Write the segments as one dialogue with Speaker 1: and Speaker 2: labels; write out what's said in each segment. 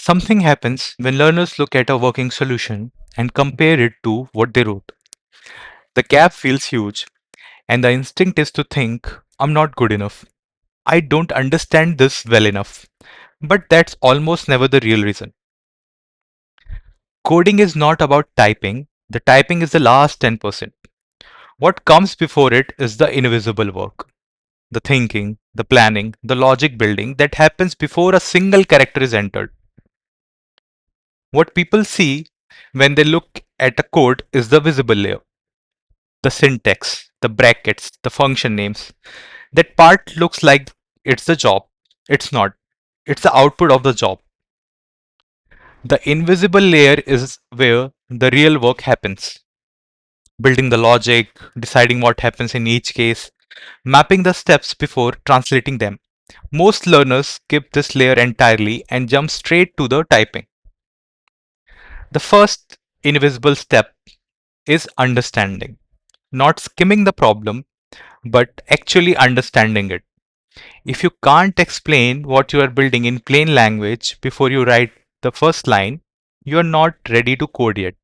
Speaker 1: Something happens when learners look at a working solution and compare it to what they wrote. The gap feels huge, and the instinct is to think, I'm not good enough. I don't understand this well enough. But that's almost never the real reason. Coding is not about typing, the typing is the last 10%. What comes before it is the invisible work, the thinking, the planning, the logic building that happens before a single character is entered. What people see when they look at a code is the visible layer, the syntax, the brackets, the function names. That part looks like it's the job. It's not. It's the output of the job. The invisible layer is where the real work happens. Building the logic, deciding what happens in each case, mapping the steps before translating them. Most learners skip this layer entirely and jump straight to the typing. The first invisible step is understanding, not skimming the problem, but actually understanding it. If you can't explain what you are building in plain language before you write the first line, you are not ready to code yet.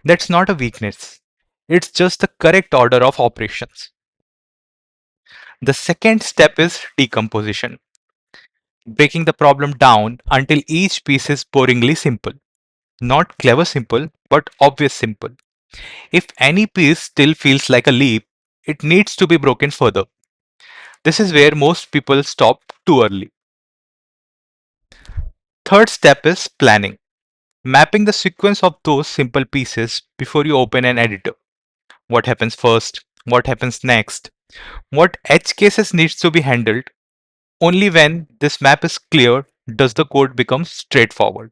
Speaker 1: That's not a weakness. It's just the correct order of operations. The second step is decomposition, breaking the problem down until each piece is boringly simple. Not clever simple, but obvious simple. If any piece still feels like a leap, it needs to be broken further. This is where most people stop too early. Third step is planning, mapping the sequence of those simple pieces before you open an editor. What happens first? What happens next? What edge cases needs to be handled? Only when this map is clear does the code become straightforward.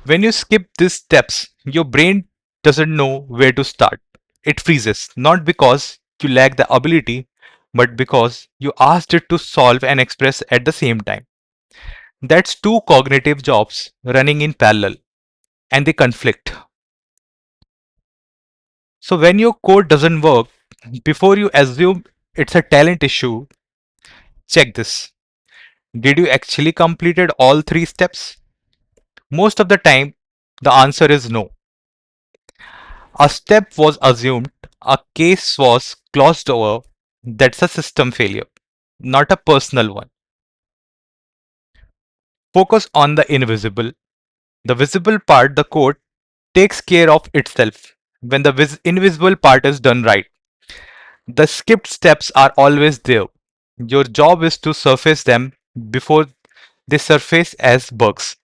Speaker 1: When you skip these steps, your brain doesn't know where to start. It freezes, not because you lack the ability, but because you asked it to solve and express at the same time. That's two cognitive jobs running in parallel, and they conflict. So when your code doesn't work, before you assume it's a talent issue, check this. Did you actually completed all three steps? Most of the time, the answer is no. A step was assumed, a case was glossed over. That's a system failure, not a personal one. Focus on the invisible. The visible part, the code, takes care of itself when the invisible part is done right. The skipped steps are always there. Your job is to surface them before they surface as bugs.